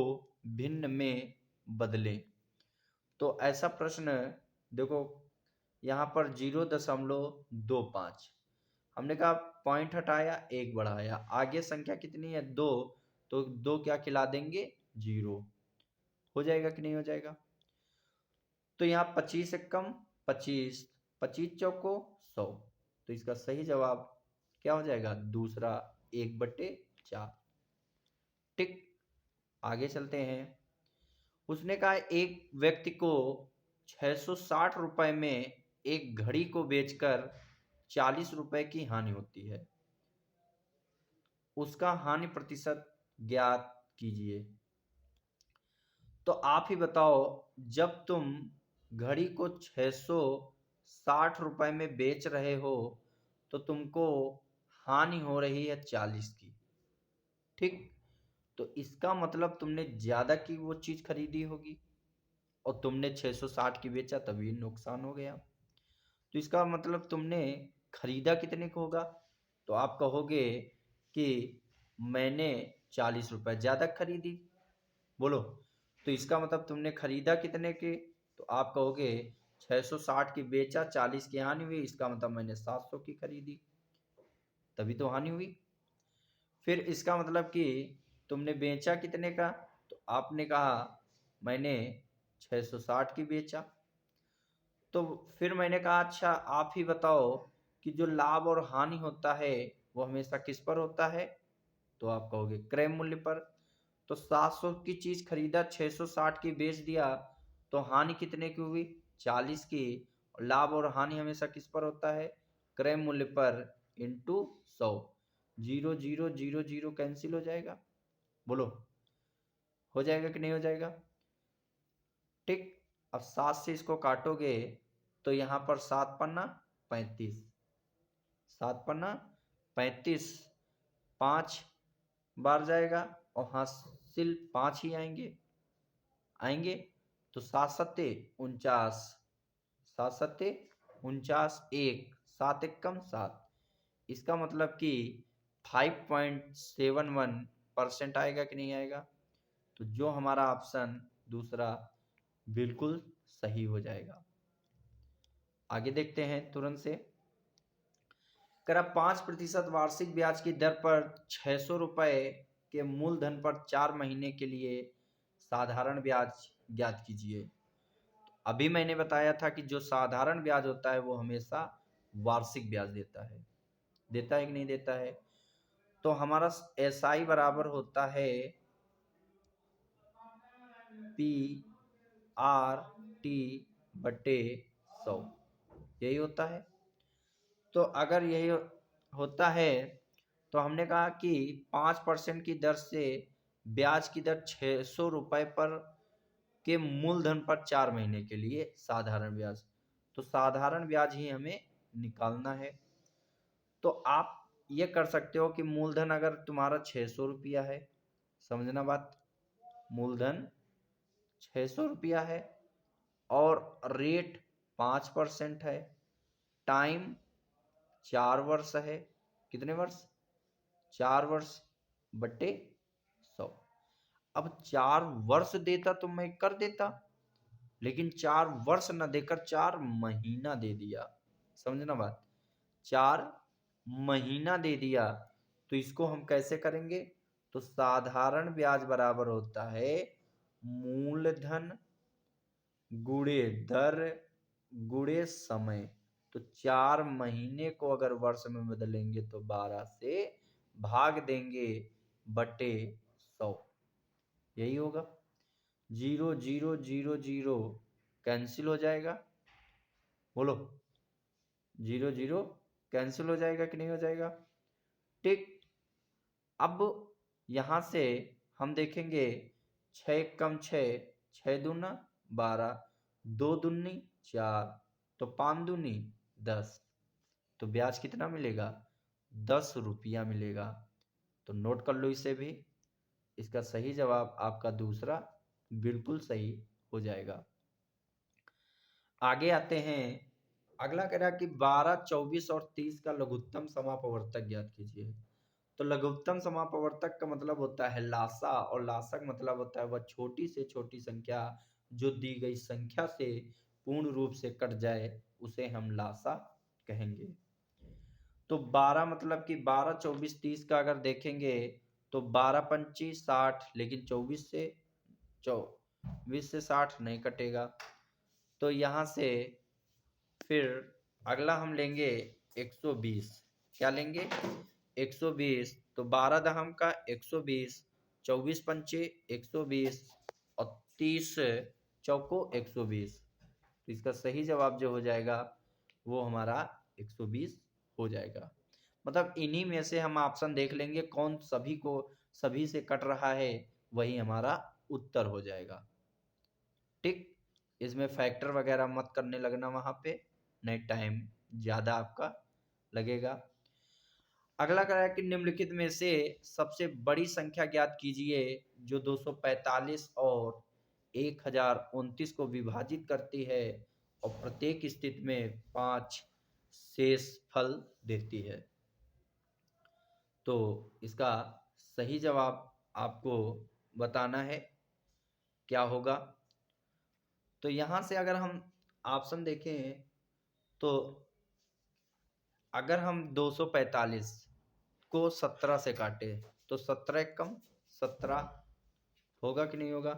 Speaker 1: भिन्न में बदलें। तो ऐसा प्रश्न देखो, यहाँ पर 0.25 हमने कहा पॉइंट हटाया, 1 बढ़ाया, आगे संख्या कितनी है 2, तो 2 क्या खिला देंगे 0, हो जाएगा कि नहीं हो जाएगा। तो यहाँ 25 से कम 25, 25 चौको 100, तो इसका सही जवाब क्या हो जाएगा दूसरा 1/4। टिक, आगे चलते हैं। उसने कहा एक व्यक्ति को 660 रुपए में एक घड़ी को बेचकर 40 रुपए की हानि होती है, उसका हानि प्रतिशत ज्ञात कीजिए। तो आप ही बताओ, जब तुम घड़ी को 660 रुपए में बेच रहे हो तो तुमको हानि हो रही है 40 की, ठीक। तो इसका मतलब तुमने ज़्यादा की वो चीज़ खरीदी होगी और तुमने 660 की बेचा, तभी नुकसान हो गया। तो इसका मतलब तुमने खरीदा कितने को होगा, तो आप कहोगे कि मैंने 40 रुपए ज़्यादा खरीदी, बोलो। तो इसका मतलब तुमने खरीदा कितने के, तो आप कहोगे 660 की बेचा, 40 की हानि हुई, इसका मतलब मैंने 700 की खरीदी, तभी तो हानि हुई। फिर इसका मतलब कि तुमने बेचा कितने का, तो आपने कहा मैंने 660 की बेचा। तो फिर मैंने कहा अच्छा आप ही बताओ कि जो लाभ और हानि होता है वो हमेशा किस पर होता है, तो आप कहोगे क्रय मूल्य पर। तो 700 की चीज खरीदा, 660 की बेच दिया, तो हानि कितने की हुई, 40 की। और लाभ और हानि हमेशा किस पर होता है, क्रय मूल्य पर इंटू 100। 0 0 0 0 कैंसिल हो जाएगा, बोलो हो जाएगा कि नहीं हो जाएगा। ठीक। अब 7 से इसको काटोगे तो यहाँ पर 7 पन्ना 35, 7 पन्ना 35, 5 बार जाएगा और हासिल 5 ही आएंगे। तो 7 सत्ते 49, 7 सत्ते 49, 7 एक कम 7। इसका मतलब कि 5.71% आएगा कि नहीं आएगा। तो जो हमारा ऑप्शन दूसरा बिल्कुल सही हो जाएगा। आगे देखते हैं तुरंत से। अगर आप 5% वार्षिक ब्याज की दर पर 600 रुपए के मूलधन पर 4 महीने के लिए साधारण ब्याज ज्ञात कीजिए। अभी मैंने बताया था कि जो साधारण ब्याज होता है वो हमेशा वार्षिक ब्याज देता है कि नहीं देता है। तो हमारा SI बराबर होता है PRT बटे 100, यही होता है। तो अगर यही होता है तो हमने कहा कि 5% की दर से ब्याज की दर 600 रुपए पर के मूलधन पर 4 महीने के लिए साधारण ब्याज, तो साधारण ब्याज ही हमें निकालना है। तो आप ये कर सकते हो कि मूलधन अगर तुम्हारा 600 रुपया है, समझना बात, मूलधन 600 रुपया है और रेट 5% है, टाइम 4 वर्ष है, कितने वर्ष, 4 वर्ष बटे 100। अब 4 वर्ष देता तो मैं कर देता, लेकिन 4 वर्ष न देकर 4 महीना दे दिया, समझना बात, 4 महीना दे दिया। तो इसको हम कैसे करेंगे, तो साधारण ब्याज बराबर होता है मूलधन गुणे दर गुणे समय। तो 4 महीने को अगर वर्ष में बदलेंगे तो 12 से भाग देंगे बटे 100, यही होगा। 0 0 0 0 कैंसिल हो जाएगा, बोलो 0 0 कैंसिल हो जाएगा कि नहीं हो जाएगा। ठीक। अब यहां से हम देखेंगे 6 कम 6, 6 दूना 12, 2 दूनी 4, तो 5 दूनी 10, तो ब्याज कितना मिलेगा, 10 रुपया मिलेगा। तो नोट कर लो इसे भी। इसका सही जवाब आपका दूसरा बिल्कुल सही हो जाएगा। आगे आते हैं। अगला कह रहा कि 12, 24 और 30 का लघुत्तम समापवर्तक ज्ञात कीजिए। तो लघुत्तम समापवर्तक का मतलब होता है लासा, और लासा का मतलब होता है वह छोटी से छोटी संख्या जो दी गई संख्या से पूर्ण रूप से कट जाए, उसे हम लासा कहेंगे। तो 12 मतलब कि 12, 24, 30 का अगर देखेंगे तो 12 पंची 60, लेकिन 24 से 60 नहीं कटेगा। तो यहाँ से फिर अगला हम लेंगे 120, क्या लेंगे 120। तो 12 दहम का 120, 24 पंचे 120 और 30 चौको 120। तो इसका सही जवाब जो हो जाएगा वो हमारा 120 हो जाएगा। मतलब इन्हीं में से हम ऑप्शन देख लेंगे कौन सभी से कट रहा है, वही हमारा उत्तर हो जाएगा। ठीक। इसमें फैक्टर वगैरह मत करने लगना वहां पे, नहीं टाइम ज्यादा आपका लगेगा। अगला कह रहा है कि निम्नलिखित में से सबसे बड़ी संख्या ज्ञात कीजिए जो 245 और 1029 को विभाजित करती है और प्रत्येक स्थिति में 5 शेष फल देती है। तो इसका सही जवाब आपको बताना है क्या होगा। तो यहां से अगर हम ऑप्शन देखें तो अगर हम 245 को 17 से काटे तो 17 एकम 17 होगा कि नहीं होगा।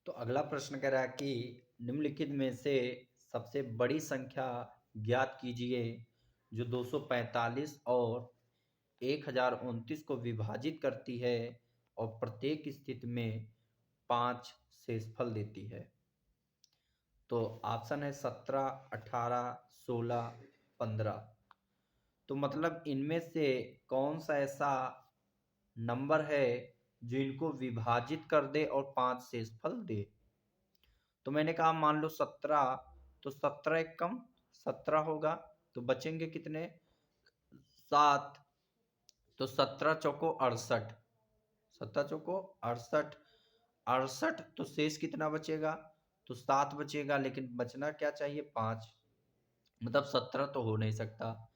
Speaker 1: तो अगला प्रश्न कह रहा है कि निम्नलिखित में से सबसे बड़ी संख्या ज्ञात कीजिए जो 245 और 1029 को विभाजित करती है और प्रत्येक स्थिति में 5 शेषफल देती है। तो ऑप्शन है 17, 18, 16, 15। तो मतलब इनमें से कौन सा ऐसा नंबर है जो इनको विभाजित कर दे और 5 शेषफल दे। तो मैंने कहा मान लो 17, तो 17 एकम 17 होगा, तो बचेंगे कितने 7। तो 17 चौको 68, 17 चौको 68, 68 तो शेष कितना बचेगा, तो 7 बचेगा, लेकिन बचना क्या चाहिए 5, मतलब 17 तो हो नहीं सकता।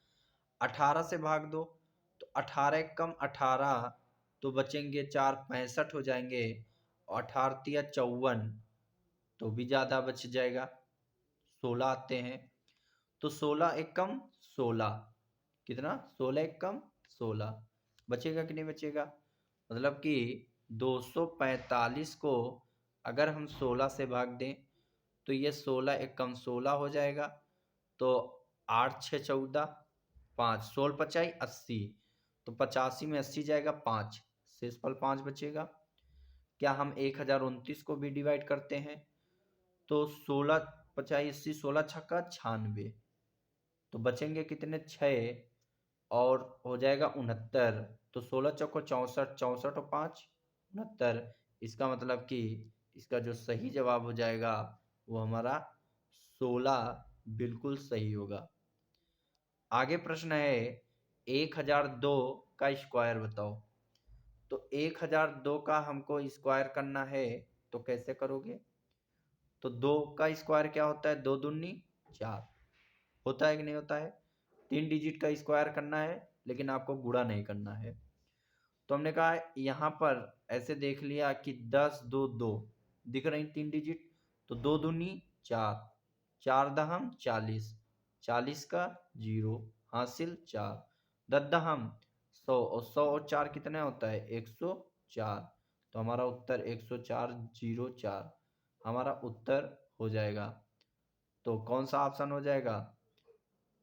Speaker 1: 18 से भाग दो, तो 18 कम 18, तो बचेंगे 4, 65 हो जाएंगे, और 18 या 54, तो भी ज़्यादा बच जाएगा, 16 आते हैं। तो 16 एक कम 16, कितना 16 एक कम 16, बचेगा कि नहीं बचेगा। मतलब कि 245 को अगर हम 16 से भाग दें तो ये 16 एक कम 16 हो जाएगा। तो 8 6 14, 5 16 पचाई 80, तो 85 में 80 जाएगा 5, शेषफल 5 बचेगा। क्या हम 1029 को भी डिवाइड करते हैं, तो 16 पचाई 80, 16 छक्का 96, तो बचेंगे कितने 6, और हो जाएगा 69। तो 16 चौको 64, 64 और 5 69। इसका मतलब कि इसका जो सही जवाब हो जाएगा वो हमारा 16 बिल्कुल सही होगा। आगे प्रश्न है 1002 का स्क्वायर बताओ। तो 1002 का हमको स्क्वायर करना है, तो कैसे करोगे। तो 2 का स्क्वायर क्या होता है, 2 दूनी 4 होता है कि नहीं होता है। 3 डिजिट का स्क्वायर करना है, लेकिन आपको गुणा नहीं करना है। तो हमने कहा यहाँ पर ऐसे देख लिया कि 10 2 2 दिख रही 3 डिजिट, तो 2 दूनी 4, 4 दहम 40, 40 का 0 हासिल 4, 10 दहम 100, और 100 और 4 कितना होता है 104। तो हमारा उत्तर 10404 हमारा उत्तर हो जाएगा। तो कौन सा ऑप्शन हो जाएगा,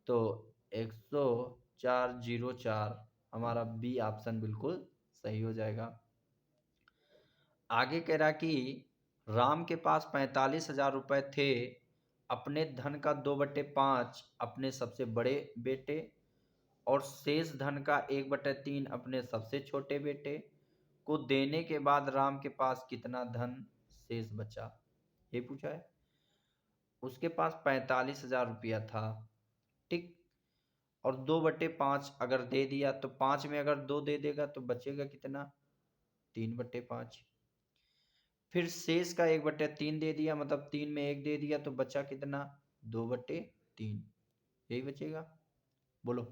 Speaker 1: तो 10404 हमारा बी ऑप्शन बिल्कुल सही हो जाएगा। आगे कह रहा कि राम के पास 45,000 रुपये थे, अपने धन का 2/5 अपने सबसे बड़े बेटे और शेष धन का 1/3 अपने सबसे छोटे बेटे को देने के बाद राम के पास कितना धन शेष बचा, ये पूछा है। उसके पास 45,000 रुपया था, ठीक, और 2/5 अगर दे दिया, तो 5 में अगर 2 दे देगा तो बचेगा कितना 3/5। फिर शेष का 1/3 दे दिया, मतलब 3 में 1 दे दिया, तो बचा कितना 2/3, यही बचेगा, बोलो,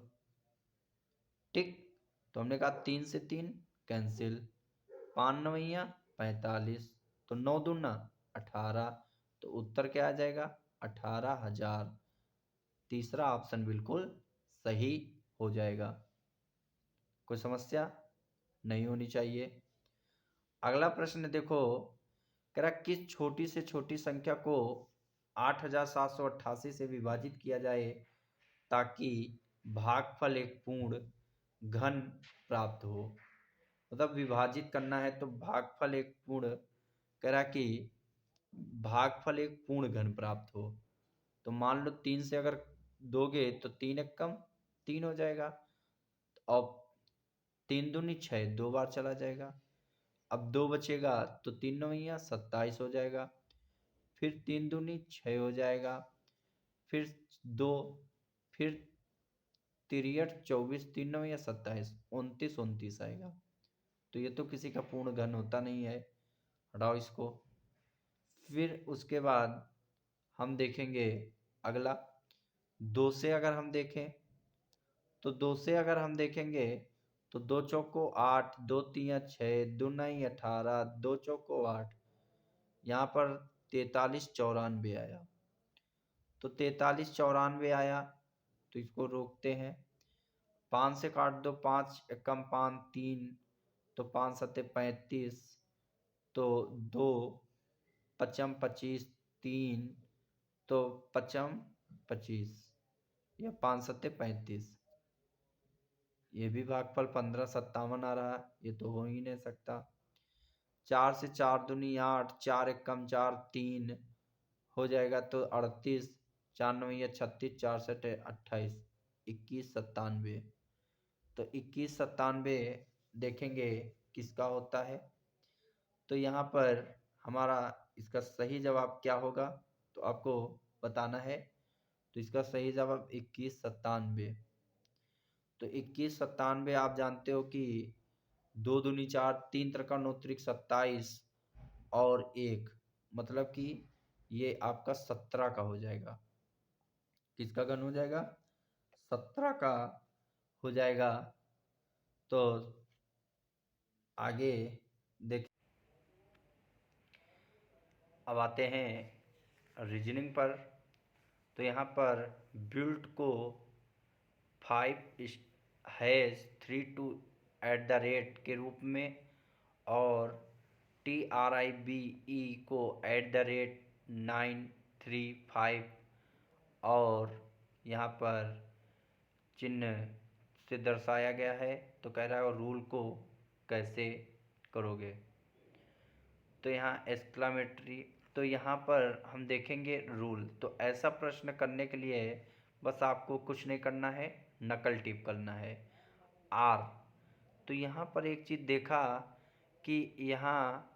Speaker 1: ठीक। तो हमने कहा 3 से 3 कैंसिल, 5 9 45, तो 9 दूना 18, तो उत्तर क्या आ जाएगा 18,000। तीसरा ऑप्शन बिल्कुल सही हो जाएगा, कोई समस्या नहीं होनी चाहिए। अगला प्रश्न देखो, कह रहा किस छोटी से छोटी संख्या को 8,788 से विभाजित किया जाए ताकि भागफल एक पूर्ण घन प्राप्त हो। मतलब विभाजित करना है तो भागफल एक पूर्ण, कह रहा कि भागफल एक पूर्ण घन प्राप्त हो। तो मान लो 3 से अगर दोगे तो 3 एक कम 3 हो जाएगा, और 3 दूनी 6 2 बार चला जाएगा। अब 2 बचेगा, तो 3 9 27 हो जाएगा, फिर 3 दूनी 6 हो जाएगा, फिर 2, फिर 63 24 3 9 27 29 29 आएगा। तो ये तो किसी का पूर्ण घन होता नहीं है, हटाओ इसको। फिर उसके बाद हम देखेंगे अगला 2 से अगर हम देखें, तो 2 से अगर हम देखेंगे तो 2 चौको 8, 2 तिया 6, 2 नई 18, 2 चौको 8, यहाँ पर 43 94 आया। तो 43 94 आया, तो इसको रोकते हैं। 5 से काट दो, 5 एकम 5 3, तो 5 सत्ते 35, तो 2 पचम 25, 3 तो पचम 25, या 5 सत्ते 35। ये भी भागफल 1557 आ रहा है, ये तो हो ही नहीं सकता। 4 से 4 दूनी 8, 4 एकम 4 3 हो जाएगा तो 38, 4 9 36, 4 सटे 28, 2197। तो 2197 देखेंगे किसका होता है। तो यहाँ पर हमारा इसका सही जवाब क्या होगा तो आपको बताना है। तो इसका सही जवाब 2197। तो 2197 आप जानते हो कि 2 दूनी 4, 3 त्रिका 9 त्रिक 27 और 1, मतलब कि ये आपका 17 का हो जाएगा। किसका घन हो जाएगा? 17 का हो जाएगा। तो आगे देख, अब आते हैं रीजनिंग पर। तो यहाँ पर बिल्ट को 5 हैज़ 32 के रूप में और TRIBE को @935 और यहाँ पर चिन्ह से दर्शाया गया है। तो कह रहा है और रूल को कैसे करोगे। तो यहाँ एक्सक्लामेटरी, तो यहाँ पर हम देखेंगे रूल। तो ऐसा प्रश्न करने के लिए बस आपको कुछ नहीं करना है, नकल टिप करना है। आर, तो यहाँ पर एक चीज़ देखा कि यहाँ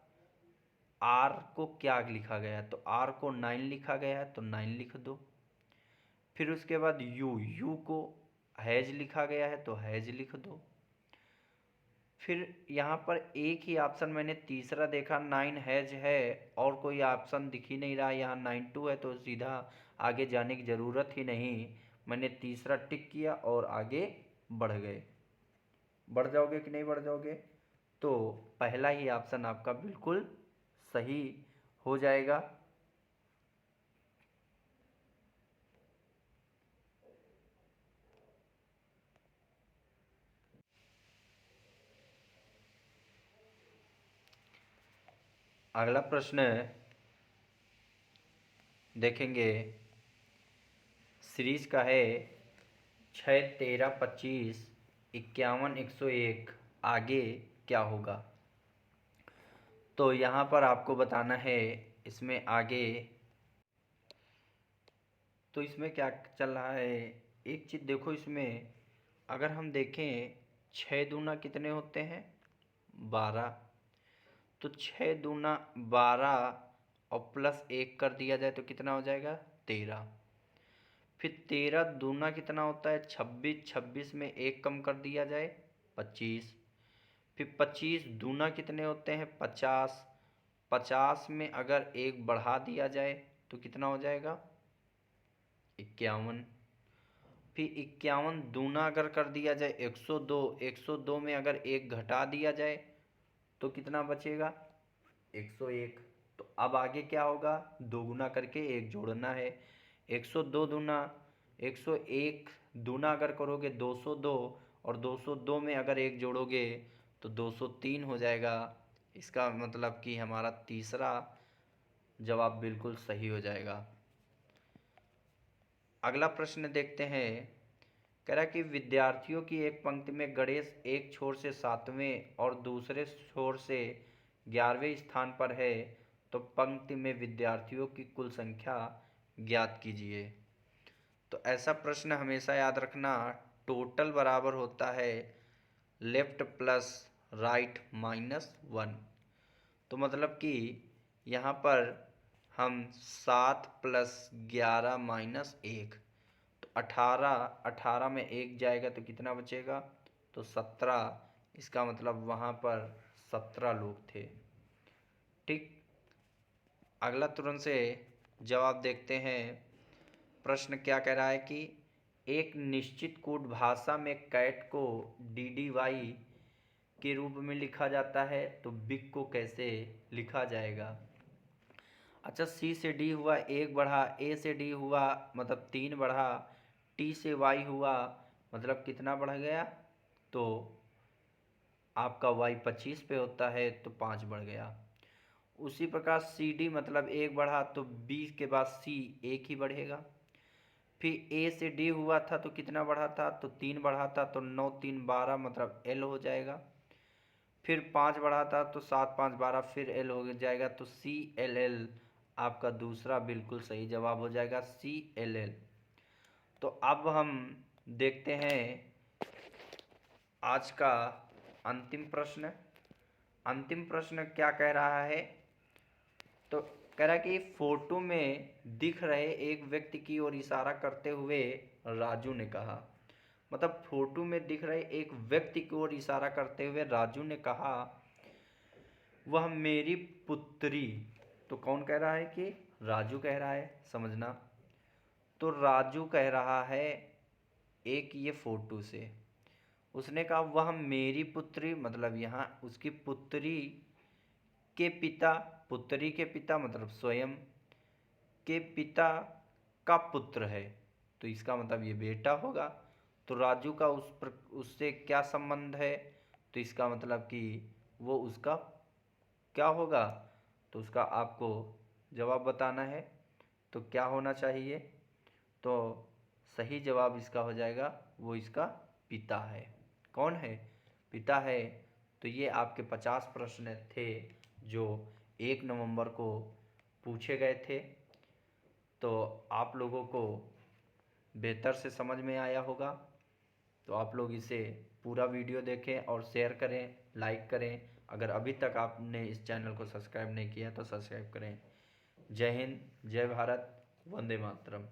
Speaker 1: आर को क्या लिखा गया है, तो आर को 9 लिखा गया है तो 9 लिख दो। फिर उसके बाद यू को हैज लिखा गया है तो हैज लिख दो। फिर यहाँ पर एक ही ऑप्शन मैंने तीसरा देखा 9 हैज है और कोई ऑप्शन दिख ही नहीं रहा, यहाँ 92 है तो सीधा आगे जाने की ज़रूरत ही नहीं। मैंने तीसरा टिक किया और आगे बढ़ गए। बढ़ जाओगे कि नहीं बढ़ जाओगे? तो पहला ही ऑप्शन आपका बिल्कुल सही हो जाएगा। अगला प्रश्न देखेंगे, सीरीज का है 6 13 25 51 101, आगे क्या होगा। तो यहाँ पर आपको बताना है इसमें आगे, तो इसमें क्या चल रहा है। एक चीज़ देखो, इसमें अगर हम देखें 6 दूना कितने होते हैं? 12। तो 6 दूना 12 और प्लस 1 कर दिया जाए तो कितना हो जाएगा? 13। फिर 13 दूना कितना होता है? 26। 26 में 1 कम कर दिया जाए 25। फिर 25 दूना कितने होते हैं? 50। 50 में अगर 1 बढ़ा दिया जाए तो कितना हो जाएगा? 51। फिर 51 दूना अगर कर दिया जाए 102। 102 में अगर 1 घटा दिया जाए तो कितना बचेगा? 101। तो अब आगे क्या होगा? 2 गुना करके 1 जोड़ना है। 102 दूना 101 दूना अगर करोगे 202 और 202 में अगर 1 जोड़ोगे तो 203 हो जाएगा। इसका मतलब कि हमारा तीसरा जवाब बिल्कुल सही हो जाएगा। अगला प्रश्न देखते हैं। कह रहा है कि विद्यार्थियों की एक पंक्ति में गणेश एक छोर से 7वें और दूसरे छोर से 11वें स्थान पर है, तो पंक्ति में विद्यार्थियों की कुल संख्या ज्ञात कीजिए। तो ऐसा प्रश्न हमेशा याद रखना, टोटल बराबर होता है लेफ्ट प्लस राइट -1। तो मतलब कि यहाँ पर हम 7 + 11 - 1, तो 18। 18 में 1 जाएगा तो कितना बचेगा? तो 17। इसका मतलब वहाँ पर 17 लोग थे। ठीक, अगला तुरंत से जवाब देखते हैं। प्रश्न क्या कह रहा है कि एक निश्चित कोड भाषा में कैट को DDY के रूप में लिखा जाता है, तो बिग को कैसे लिखा जाएगा। अच्छा, C से D हुआ 1 बढ़ा, A से D हुआ मतलब 3 बढ़ा, T से Y हुआ मतलब कितना बढ़ गया, तो आपका y 25 पे होता है तो 5 बढ़ गया। उसी प्रकार CD मतलब 1 बढ़ा तो B के बाद C 1 ही बढ़ेगा। फिर A से D हुआ था तो कितना बढ़ा था, तो 3 बढ़ा था, तो 9 3 12 मतलब L हो जाएगा। फिर 5 बढ़ा था तो 7 5 12 फिर L हो जाएगा, तो CLL आपका दूसरा बिल्कुल सही जवाब हो जाएगा, CLL। तो अब हम देखते हैं आज का अंतिम प्रश्न। अंतिम प्रश्न क्या कह रहा है, तो कह रहा है कि फोटो में दिख रहे एक व्यक्ति की ओर इशारा करते हुए राजू ने कहा। मतलब फोटो में दिख रहे एक व्यक्ति की ओर इशारा करते हुए राजू ने कहा, वह मेरी पुत्री। तो कौन कह रहा है कि राजू कह रहा है, समझना। तो राजू कह रहा है एक ये फोटो से, उसने कहा वह मेरी पुत्री, मतलब यहाँ उसकी पुत्री के पिता, पुत्री के पिता मतलब स्वयं के पिता का पुत्र है, तो इसका मतलब ये बेटा होगा। तो राजू का उससे क्या संबंध है, तो इसका मतलब कि वो उसका क्या होगा, तो उसका आपको जवाब बताना है। तो क्या होना चाहिए, तो सही जवाब इसका हो जाएगा वो इसका पिता है। कौन है, पिता है। तो ये आपके 50 प्रश्न थे जो 1 नवंबर को पूछे गए थे। तो आप लोगों को बेहतर से समझ में आया होगा। तो आप लोग इसे पूरा वीडियो देखें और शेयर करें, लाइक करें। अगर अभी तक आपने इस चैनल को सब्सक्राइब नहीं किया तो सब्सक्राइब करें। जय हिंद, जय भारत, वंदे मातरम।